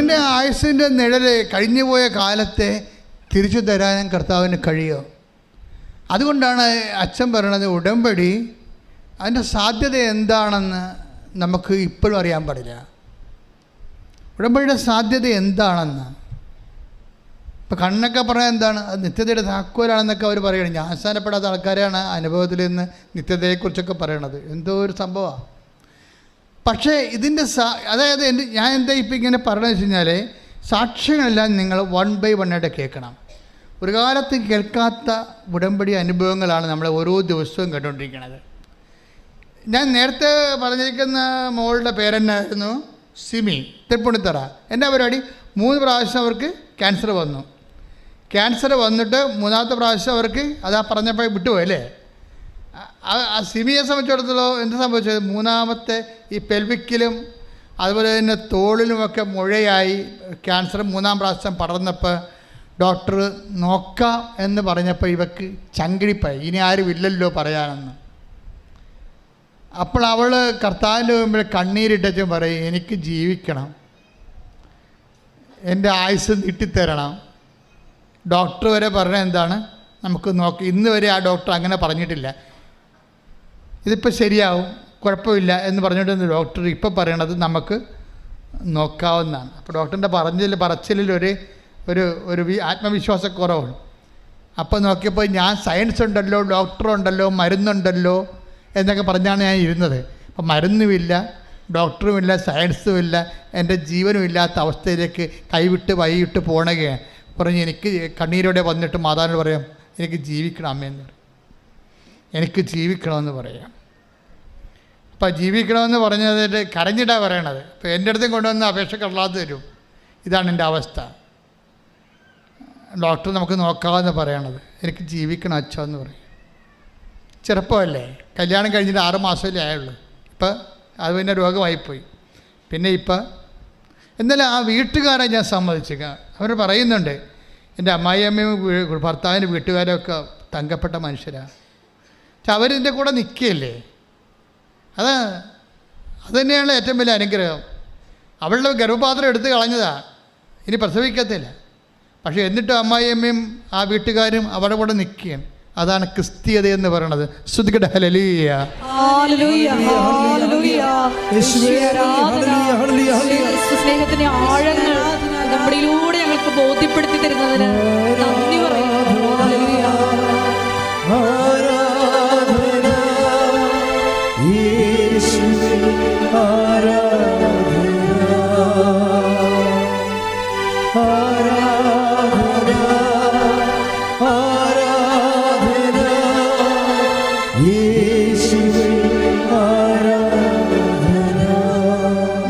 ഒരുവൻ്റെ ആയുസ്സിൻ്റെ നിഴല് കഴിഞ്ഞുപോയ കാലത്തെ തിരിച്ചു തരാനും കർത്താവിന് കഴിയും. അതുകൊണ്ടാണ് അച്ഛൻ പറയണത് ഉടമ്പടി അതിൻ്റെ സാധ്യത എന്താണെന്ന് നമുക്ക് ഇപ്പോഴും അറിയാൻ പാടില്ല. ഉടമ്പടിയുടെ സാധ്യത എന്താണെന്ന് ഇപ്പം കണ്ണൊക്കെ പറയാൻ എന്താണ്, അത് നിത്യതയുടെ താക്കോലാണെന്നൊക്കെ അവർ പറയുന്നത്. ജ്ഞാനസ്നാനപ്പെടാത്ത ആൾക്കാരാണ് അനുഭവത്തിൽ നിന്ന് നിത്യതയെക്കുറിച്ചൊക്കെ പറയണത്. എന്തോ ഒരു സംഭവമാണ്. പക്ഷേ ഇതിൻ്റെ അതായത് ഞാൻ എന്താ ഇപ്പം ഇങ്ങനെ പറയണമെന്ന് വെച്ച് കഴിഞ്ഞാൽ, സാക്ഷ്യങ്ങളെല്ലാം നിങ്ങൾ 1 by 1 ആയിട്ട് കേൾക്കണം. ഒരു കാലത്ത് കേൾക്കാത്ത ഉടമ്പടി അനുഭവങ്ങളാണ് നമ്മൾ ഓരോ ദിവസവും കേട്ടുകൊണ്ടിരിക്കുന്നത്. ഞാൻ നേരത്തെ പറഞ്ഞിരിക്കുന്ന മോളുടെ പേരെന്നായിരുന്നു, സിമി, തൃപ്പൂണിത്തറ. എൻ്റെ പരിപാടി 3 പ്രാവശ്യം അവർക്ക് ക്യാൻസർ വന്നു. ക്യാൻസർ വന്നിട്ട് 3ാമത്തെ പ്രാവശ്യം അവർക്ക് അതാ പറഞ്ഞപ്പോൾ വിട്ടുപോയി അല്ലേ. ആ സിമിയെ സംബന്ധിച്ചിടത്തോളം എന്ത് സംഭവിച്ചത്, 3ാമത്തെ ഈ പെൽവിക്കിലും അതുപോലെ തന്നെ തോളിലുമൊക്കെ മുഴയായി ക്യാൻസർ 3ാം പ്രാവശ്യം പടർന്നപ്പോൾ ഡോക്ടർ നോക്കാം എന്ന് പറഞ്ഞപ്പോൾ ഇവക്ക് ചങ്കിടിപ്പായി, ഇനി ആരും ഇല്ലല്ലോ പറയാനെന്ന്. അപ്പോൾ അവൾ കർത്താവിൻ്റെ മുമ്പിൽ കണ്ണീരിട്ടും പറയും, എനിക്ക് ജീവിക്കണം, എൻ്റെ ആയുസ് നീട്ടിത്തരണം. ഡോക്ടർ വരെ പറഞ്ഞ എന്താണ്, നമുക്ക് നോക്കി. ഇന്ന് വരെ ആ ഡോക്ടർ അങ്ങനെ പറഞ്ഞിട്ടില്ല, ഇതിപ്പോൾ ശരിയാവും, കുഴപ്പമില്ല എന്ന് പറഞ്ഞിട്ട് ഡോക്ടർ ഇപ്പോൾ പറയണത് നമുക്ക് നോക്കാവുന്നതാണ്. അപ്പോൾ ഡോക്ടറിൻ്റെ പറച്ചിലിൽ ഒരു ആത്മവിശ്വാസക്കുറവാണ്. അപ്പോൾ നോക്കിയപ്പോൾ ഞാൻ സയൻസ് ഉണ്ടല്ലോ, ഡോക്ടറുണ്ടല്ലോ, മരുന്നുണ്ടല്ലോ എന്നൊക്കെ പറഞ്ഞാണ് ഞാൻ ഇരുന്നത്. അപ്പം മരുന്നുമില്ല, ഡോക്ടറുമില്ല, സയൻസുമില്ല, എൻ്റെ ജീവനും ഇല്ലാത്ത അവസ്ഥയിലേക്ക് കൈവിട്ട് വൈകിട്ട് പോണകയാണ്. പറഞ്ഞ് എനിക്ക് കണ്ണീരോടെ വന്നിട്ട് മാതാവിനോട് പറയാം, എനിക്ക് ജീവിക്കണം അമ്മയെന്ന് പറയും, എനിക്ക് ജീവിക്കണമെന്ന് പറയാം. അപ്പം ജീവിക്കണമെന്ന് പറഞ്ഞതിട്ട് കരഞ്ഞിട്ടാണ് പറയണത്. അപ്പോൾ എൻ്റെ അടുത്തും കൊണ്ടുവന്ന് അപേക്ഷ കടലാത്ത് തരും, ഇതാണ് എൻ്റെ അവസ്ഥ, ഡോക്ടർ നമുക്ക് നോക്കാമെന്ന് പറയണത്, എനിക്ക് ജീവിക്കണം അച്ഛൻ എന്ന് പറയും. ചെറുപ്പമല്ലേ, കല്യാണം കഴിഞ്ഞിട്ട് 6 മാസമല്ലേ ആയുള്ളൂ. ഇപ്പം അത് പിന്നെ രോഗമായിപ്പോയി. പിന്നെ ഇപ്പം എന്നാലും ആ വീട്ടുകാരെ ഞാൻ സമ്മതിച്ചേക്ക. അവർ പറയുന്നുണ്ട്, എൻ്റെ അമ്മായിയമ്മയും ഭർത്താവിൻ്റെ വീട്ടുകാരൊക്കെ തങ്കപ്പെട്ട മനുഷ്യരാണ്. പക്ഷെ അവരിൻ്റെ കൂടെ നിൽക്കുകയല്ലേ, അത് തന്നെയാണ് ഏറ്റവും വലിയ അനുഗ്രഹം. അവളുടെ ഗർഭപാത്രം എടുത്ത് കളഞ്ഞതാണ്, ഇനി പ്രസവിക്കത്തില്ല. പക്ഷേ എന്നിട്ടും അമ്മായിയമ്മയും ആ വീട്ടുകാരും അവരുടെ കൂടെ നിൽക്കുകയാണ്. അതാണ് ക്രിസ്തീയത എന്ന് പറയുന്നത്. ശ്രുതികട ഹല്ലേലൂയ, സ്നേഹത്തിന്റെ ആഴങ്ങൾ നമ്മളിലൂടെ ഞങ്ങൾക്ക് ബോധ്യപ്പെടുത്തി തരുന്നതിന് നന്ദി പറയുന്നു.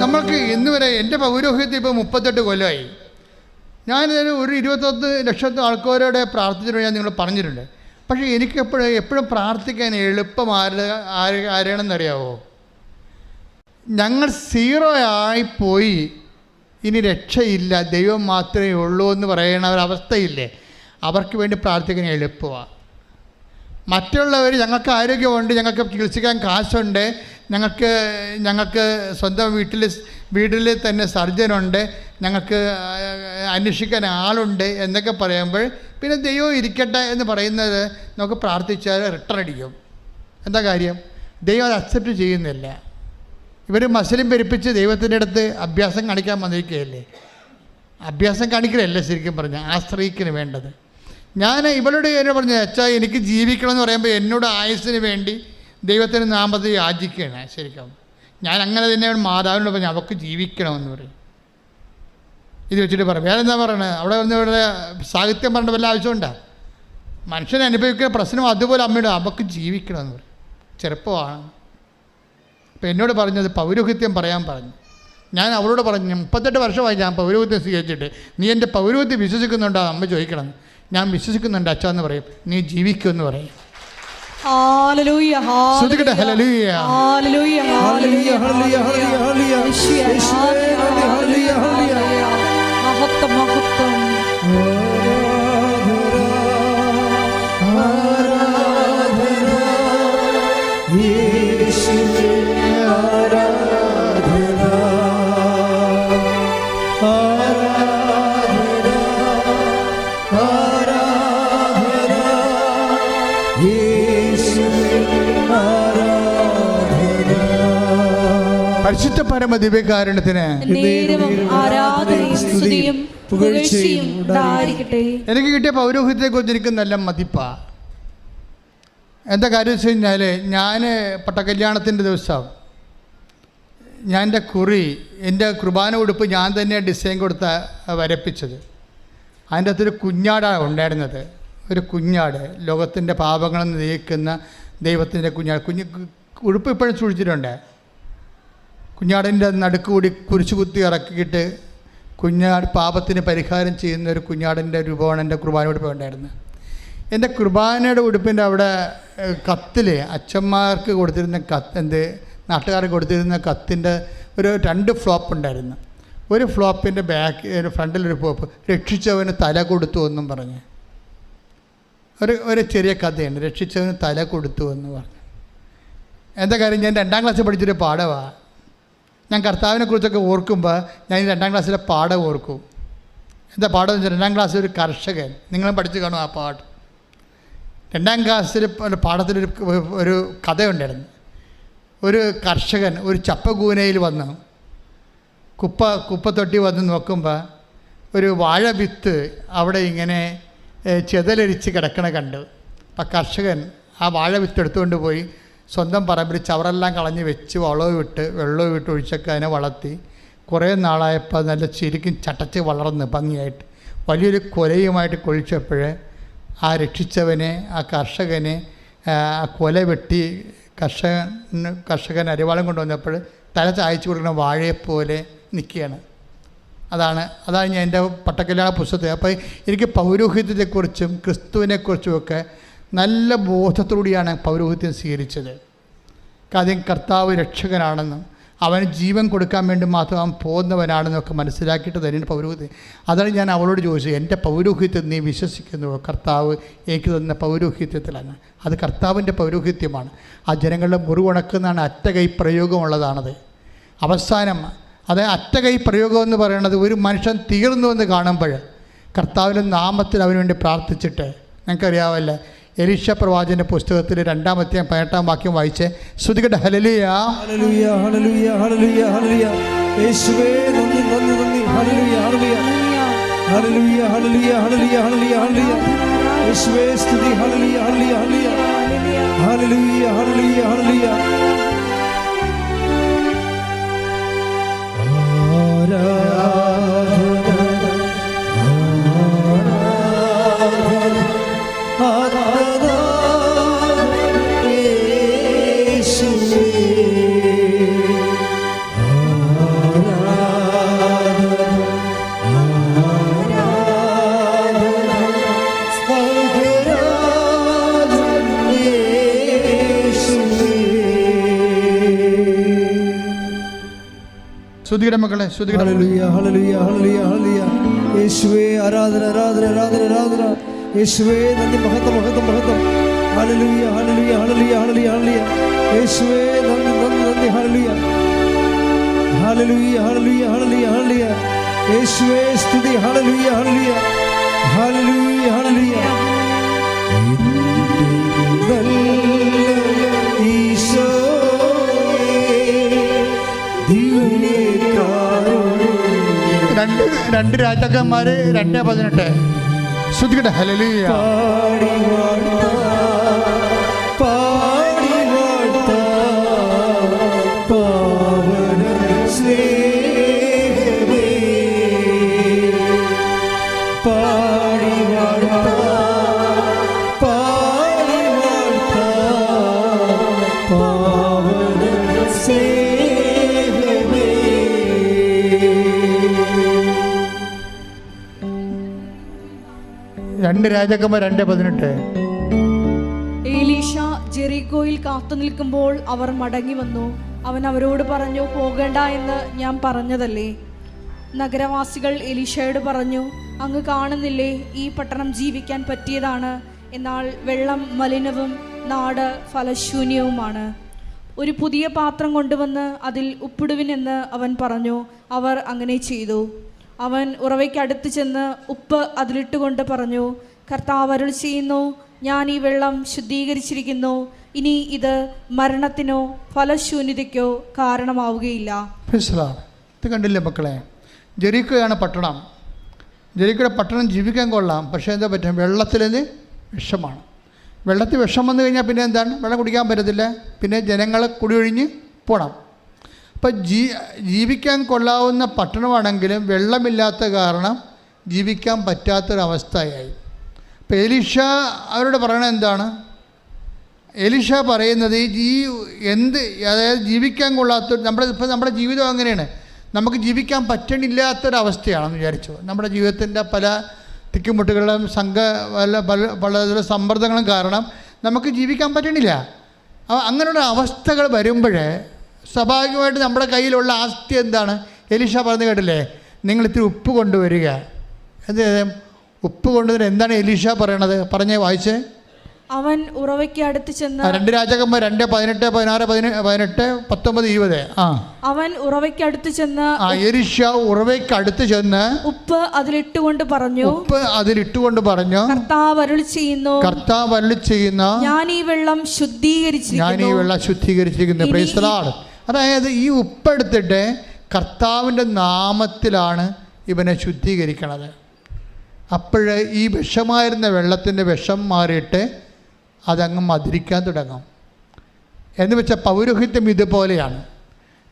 നമ്മൾക്ക് ഇന്ന് വരെ എൻ്റെ പൗരോഹിത്യം ഇപ്പോൾ 38 കൊല്ലമായി. ഞാൻ ഒരു 21 ലക്ഷത്തെ ആൾക്കാരോടെ പ്രാർത്ഥിച്ചിട്ട് ഞാൻ നിങ്ങൾ പറഞ്ഞിട്ടുണ്ട്. പക്ഷേ എനിക്ക് എപ്പോഴും പ്രാർത്ഥിക്കാൻ എളുപ്പം ആരാണെന്നറിയാവോ, ഞങ്ങൾ 0 ആയിപ്പോയി, ഇനി രക്ഷയില്ല, ദൈവം മാത്രമേ ഉള്ളൂ എന്ന് പറയുന്ന ഒരവസ്ഥയില്ലേ, അവർക്ക് വേണ്ടി പ്രാർത്ഥിക്കാൻ എളുപ്പമാണ്. മറ്റുള്ളവർ ഞങ്ങൾക്ക് ആരോഗ്യമുണ്ട്, ഞങ്ങൾക്ക് ചികിത്സിക്കാൻ കാശുണ്ട്, ഞങ്ങൾക്ക് സ്വന്തം വീട്ടിൽ തന്നെ സർജനുണ്ട്, ഞങ്ങൾക്ക് അന്വേഷിക്കാൻ ആളുണ്ട് എന്നൊക്കെ പറയുമ്പോൾ പിന്നെ ദൈവം ഇരിക്കട്ടെ എന്ന് പറയുന്നത് നമുക്ക് പ്രാർത്ഥിച്ചാൽ റിട്ടേൺ അടിക്കും. എന്താ കാര്യം, ദൈവം അത് അക്സെപ്റ്റ് ചെയ്യുന്നില്ല. ഇവർ മസിലും പെരുപ്പിച്ച് ദൈവത്തിൻ്റെ അടുത്ത് അഭ്യാസം കാണിക്കാൻ വന്നിരിക്കുകയല്ലേ. അഭ്യാസം കാണിക്കലല്ല ശരിക്കും പറഞ്ഞാൽ ആശ്രയിക്കന് വേണ്ടത്. ഞാൻ ഇവളോട് എന്നെ പറഞ്ഞു, അച്ഛാ എനിക്ക് ജീവിക്കണമെന്ന് പറയുമ്പോൾ എന്നോട് ആയുസ്സിന് വേണ്ടി ദൈവത്തിന് നാമത്തിൽ യാചിക്കുകയാണ്. ശരിക്കും ഞാൻ അങ്ങനെ തന്നെ മാതാവിനോട് പറഞ്ഞു, അവൾക്ക് ജീവിക്കണമെന്ന് പറയും. ഇത് വെച്ചിട്ട് പറയും. വേറെ എന്താ പറയണത്, അവിടെ ഇവിടെ സാഹിത്യം പറഞ്ഞ വല്ല ആവശ്യമുണ്ടാണ്. മനുഷ്യനെ അനുഭവിക്കുന്ന പ്രശ്നം അതുപോലെ അമ്മയോട് അവൾക്ക് ജീവിക്കണമെന്ന് പറയും. ചെറുപ്പമാണ്. അപ്പോൾ എന്നോട് പറഞ്ഞത് പൗരോഹിത്യം പറയാൻ പറഞ്ഞു. ഞാൻ അവളോട് പറഞ്ഞു, 38 വർഷമായി ഞാൻ പൗരോഹിത്യം സ്വീകരിച്ചിട്ട്, നീ എൻ്റെ പൗരോഹിത്യം വിശ്വസിക്കുന്നുണ്ടോ അമ്മ ചോദിക്കണം. ഞാൻ വിശ്വസിക്കുന്നുണ്ട് അച്ഛാ എന്ന് പറയും. നീ ജീവിക്കുമെന്ന് പറയും. പരിശുദ്ധ പരമ ദിവ്യകാരുണ്യത്തിന് എനിക്ക് കിട്ടിയ പൗരോഹിത്യത്തെ കുറിച്ച് എനിക്ക് നല്ല മതിപ്പാ. എന്താ കാര്യം വെച്ച് കഴിഞ്ഞാൽ, ഞാൻ പട്ടക്കല്യാണത്തിൻ്റെ ദിവസം ഞാൻ എൻ്റെ കുറി, എൻ്റെ കുർബാന ഉടുപ്പ് ഞാൻ തന്നെ ഡിസൈൻ കൊടുത്ത വരപ്പിച്ചത്. അതിൻ്റെ അകത്തൊരു കുഞ്ഞാടാണ് ഉണ്ടായിരുന്നത്. ഒരു കുഞ്ഞാട്, ലോകത്തിൻ്റെ പാപങ്ങൾ നീക്കുന്ന ദൈവത്തിൻ്റെ കുഞ്ഞാട്. ഉടുപ്പ് ഇപ്പോഴും സൂക്ഷിച്ചിട്ടുണ്ട്. കുഞ്ഞാടിൻ്റെ നടുക്കുകൂടി കുരിശു കുത്തി ഇറക്കിയിട്ട് കുഞ്ഞാട് പാപത്തിന് പരിഹാരം ചെയ്യുന്ന ഒരു കുഞ്ഞാടിൻ്റെ രൂപമാണ് എൻ്റെ കുർബാന ഉടുപ്പ് ഉണ്ടായിരുന്നത്. എൻ്റെ കുർബാനയുടെ ഉടുപ്പിൻ്റെ അവിടെ കത്തിൽ അച്ഛന്മാർക്ക് കൊടുത്തിരുന്ന നാട്ടുകാർക്ക് കൊടുത്തിരുന്ന കത്തിൻ്റെ ഒരു 2 ഫ്ലോപ്പ് ഉണ്ടായിരുന്നു. ഒരു ഫ്ലോപ്പിൻ്റെ ഫ്രണ്ടിലൊരു ഫ്ലോപ്പ്, രക്ഷിച്ചവന് തല കൊടുത്തു എന്നും പറഞ്ഞ് ഒരു ചെറിയ കഥയാണ്. രക്ഷിച്ചവന് തല കൊടുത്തു എന്ന് പറഞ്ഞു. എന്താ കാര്യം, ഞാൻ 2ാം ക്ലാസ്സിൽ പഠിച്ചൊരു പാഠമാണ്. ഞാൻ കർത്താവിനെക്കുറിച്ചൊക്കെ ഓർക്കുമ്പോൾ ഞാൻ 2ാം ക്ലാസ്സിലെ പാഠം ഓർക്കും. എന്താ പാഠം എന്ന് വെച്ചാൽ, 2ാം ക്ലാസ്സിൽ ഒരു കർഷകൻ, നിങ്ങളും പഠിച്ചു കാണും ആ പാഠം. 2ാം ക്ലാസ്സിൽ പാഠത്തിലൊരു ഒരു കഥയുണ്ടായിരുന്നു. ഒരു കർഷകൻ ഒരു ചപ്പകൂനയിൽ വന്ന് കുപ്പത്തൊട്ടി വന്ന് നോക്കുമ്പോൾ ഒരു വാഴ വിത്ത് അവിടെ ഇങ്ങനെ ചെതലരിച്ച് കിടക്കണ കണ്ടു. അപ്പം കർഷകൻ ആ വാഴ വിത്ത് എടുത്തുകൊണ്ട് പോയി സ്വന്തം പറമ്പിൽ ചവറെല്ലാം കളഞ്ഞ് വെച്ച് വെള്ളവും ഇട്ട് ഒഴിച്ചൊക്കെ അതിനെ വളർത്തി കുറേ നാളായപ്പോൾ നല്ല ശരിക്കും ചട്ടച്ച് വളർന്ന് ഭംഗിയായിട്ട് വലിയൊരു കൊലയുമായിട്ട് കൊഴിച്ചപ്പോൾ ആ രക്ഷിച്ചവനെ, ആ കർഷകനെ ആ കൊല വെട്ടി കർഷകൻ അരിവാളം കൊണ്ടുവന്നപ്പോൾ തല ചായച്ചു കൊടുക്കുന്ന വാഴയെപ്പോലെ നിൽക്കുകയാണ്. അതാണ് ഞാൻ എൻ്റെ പട്ടക്കല്യാണ പുസ്തകത്തിൽ. അപ്പോൾ എനിക്ക് പൗരോഹിത്യത്തെക്കുറിച്ചും ക്രിസ്തുവിനെക്കുറിച്ചുമൊക്കെ നല്ല ബോധത്തോടെയാണ് പൗരോഹിത്യം സ്വീകരിച്ചത്. കാര്യം കർത്താവ് രക്ഷകനാണെന്നും അവന് ജീവൻ കൊടുക്കാൻ വേണ്ടി മാത്രം അവൻ പോകുന്നവനാണെന്നൊക്കെ മനസ്സിലാക്കിയിട്ട് തന്നെയാണ് പൗരോഹിത്യം. അതാണ് ഞാൻ അവളോട് ചോദിച്ചത്, എൻ്റെ പൗരോഹിത്യം നീ വിശ്വസിക്കുന്നുവോ? കർത്താവ് എനിക്ക് തന്ന പൗരോഹിത്യത്തിലാണ്. അത് കർത്താവിൻ്റെ പൗരോഹിത്യമാണ്. ആ ജനങ്ങളുടെ മുറിവുണക്കുന്നതാണ് അറ്റകൈ പ്രയോഗമുള്ളതാണത്. അവസാനം അത് അറ്റകൈ പ്രയോഗം എന്ന് പറയുന്നത് ഒരു മനുഷ്യൻ തീർന്നു എന്ന് കാണുമ്പോൾ കർത്താവിൻ്റെ നാമത്തിൽ അവന് വേണ്ടി പ്രാർത്ഥിച്ചിട്ട്, നിങ്ങൾക്കറിയാവല്ലേ എലീശ പ്രവാചകന്റെ പുസ്തകത്തിൽ 2-ാം അധ്യായം 18-ാം വാക്യം വായിച്ച് ശ്രുതികട്ടെ. ഹല്ലേലൂയ ഹല്ലേലൂയ ഹല്ലേലൂയ ഹല്ലേലൂയ ഹല്ലേലൂയ യേശുവേ നന്ദി നന്ദി നന്ദി ഹല്ലേലൂയ ഹല്ലേലൂയ ഹല്ലേലൂയ ഹല്ലേലൂയ ഹല്ലേലൂയ ഹല്ലേലൂയ യേശുവേ സ്തുതി ഹല്ലേലൂയ ഹല്ലേലൂയ ഹല്ലേലൂയ ഹല്ലേലൂയ ഹല്ലേലൂയ മക്കളെ ഹല്ലേലൂയ ഹല്ലേലൂയ ഹല്ലേലൂയ ഹല്ലേലൂയ യേശുവേ ആരാധന ആരാധന ആരാധന ആരാധന യേശുവേ നന്ദി മഹത്വം മഹത്വം മഹത്വം ഹല്ലേലൂയ ഹല്ലേലൂയ ഹല്ലേലൂയ ഹല്ലേലൂയ ഹല്ലേലൂയ യേശുവേ നന്ദി നന്ദി നന്ദി ഹല്ലേലൂയ ഹല്ലേലൂയ ഹല്ലേലൂയ ഹല്ലേലൂയ ഹല്ലേലൂയ യേശുവേ സ്തുതി ഹല്ലേലൂയ ഹല്ലേലൂയ ഹല്ലേലൂയ ഹല്ലേലൂയ ഈശോ രണ്ട് രാജാക്കന്മാര് 2:18 ശ്രുതികട്ടെ. ഹല്ലേലൂയ പാടി വാഴ്ത്ത പാവന സ്നേഹമേ പാടി വാഴ്ത്ത പാടി വാഴ്ത്ത പാവന സ്നേഹമേ. 2 രാജാക്കന്മാർ 2:18. എലീശ ജെറിക്കോയിൽ കാത്തു നിൽക്കുമ്പോൾ അവർ മടങ്ങി വന്നു. അവൻ അവരോട് പറഞ്ഞു, പോകേണ്ട എന്ന് ഞാൻ പറഞ്ഞതല്ലേ? നഗരവാസികൾ എലീശയോട് പറഞ്ഞു, അങ്ങ് കാണുന്നില്ലേ, ഈ പട്ടണം ജീവിക്കാൻ പറ്റിയതാണ്, എന്നാൽ വെള്ളം മലിനവും നാട് ഫലശൂന്യവുമാണ്. ഒരു പുതിയ പാത്രം കൊണ്ടുവന്ന് അതിൽ ഉപ്പിടുവിനെന്ന് അവൻ പറഞ്ഞു. അവർ അങ്ങനെ ചെയ്തു. അവൻ ഉറവയ്ക്ക് അടുത്ത് ചെന്ന് ഉപ്പ് അതിലിട്ടുകൊണ്ട് പറഞ്ഞു, കർത്താവ് അരുൾ ചെയ്യുന്നു, ഞാൻ ഈ വെള്ളം ശുദ്ധീകരിച്ചിരിക്കുന്നു. ഇനി ഇത് മരണത്തിനോ ഫലശൂന്യതയ്ക്കോ കാരണമാവുകയില്ല. ഇത് കണ്ടില്ലേ മക്കളെ, ജെറിക്കോയാണ് പട്ടണം. ജെറിക്കോയുടെ പട്ടണം ജീവിക്കാൻ കൊള്ളാം, പക്ഷേ എന്താ പറ്റും, വെള്ളത്തിലത് വിഷമാണ്. വെള്ളത്തിൽ വിഷം വന്നു കഴിഞ്ഞാൽ പിന്നെ എന്താണ്, വെള്ളം കുടിക്കാൻ പറ്റത്തില്ല, പിന്നെ ജനങ്ങൾ കുടിയൊഴിഞ്ഞ് പോകണം. അപ്പം ജീവിക്കാൻ കൊള്ളാവുന്ന പട്ടണമാണെങ്കിലും വെള്ളമില്ലാത്ത കാരണം ജീവിക്കാൻ പറ്റാത്തൊരവസ്ഥയായി. അപ്പം എലീഷ അവരോട് പറയണത് എന്താണ്, എലീഷ പറയുന്നത് അതായത് ജീവിക്കാൻ കൊള്ളാത്ത നമ്മുടെ ജീവിതം അങ്ങനെയാണ്. നമുക്ക് ജീവിക്കാൻ പറ്റണില്ലാത്തൊരവസ്ഥയാണെന്ന് വിചാരിച്ചു. നമ്മുടെ ജീവിതത്തിൻ്റെ പല തിക്കുമുട്ടുകളും പല സമ്മർദ്ദങ്ങളും കാരണം നമുക്ക് ജീവിക്കാൻ പറ്റണില്ല. അങ്ങനെയുള്ള അവസ്ഥകൾ വരുമ്പോഴേ സ്വാഭാവികമായിട്ട് നമ്മുടെ കയ്യിലുള്ള ആസ്തി എന്താണ്, എലീഷ പറഞ്ഞു കേട്ടില്ലേ, നിങ്ങൾ ഇത്തിരി ഉപ്പ് കൊണ്ടുവരിക. ഉപ്പ് കൊണ്ടുവരിക എന്താണ് എലീഷ പറയണത്, പറഞ്ഞേ വായിച്ചേ. അവൻ ഉറവയ്ക്ക് അടുത്ത് ചെന്ന് 2 രാജാക്കന്മാർ 2:18, 16, 18, 19, 20. അവൻ ഉറവയ്ക്ക് അടുത്ത് ചെന്ന് എലീഷ ഉറവയ്ക്ക് അടുത്ത് ചെന്ന് ഉപ്പ് അതിലിട്ടുകൊണ്ട് പറഞ്ഞു, കർത്താവ് അരുളി ചെയ്യുന്നു, ഞാൻ ഈ വെള്ളം ശുദ്ധീകരിച്ചിരിക്കുന്നു. Praise the Lord. അതായത് ഈ ഉപ്പെടുത്തിട്ട് കർത്താവിൻ്റെ നാമത്തിലാണ് ഇവനെ ശുദ്ധീകരിക്കണത്. അപ്പോഴ് ഈ വിഷമായിരുന്ന വെള്ളത്തിൻ്റെ വിഷം മാറിയിട്ട് അതങ്ങ് മധുരിക്കാൻ തുടങ്ങും. എന്ന് വെച്ചാൽ പൗരോഹിത്യം ഇതുപോലെയാണ്.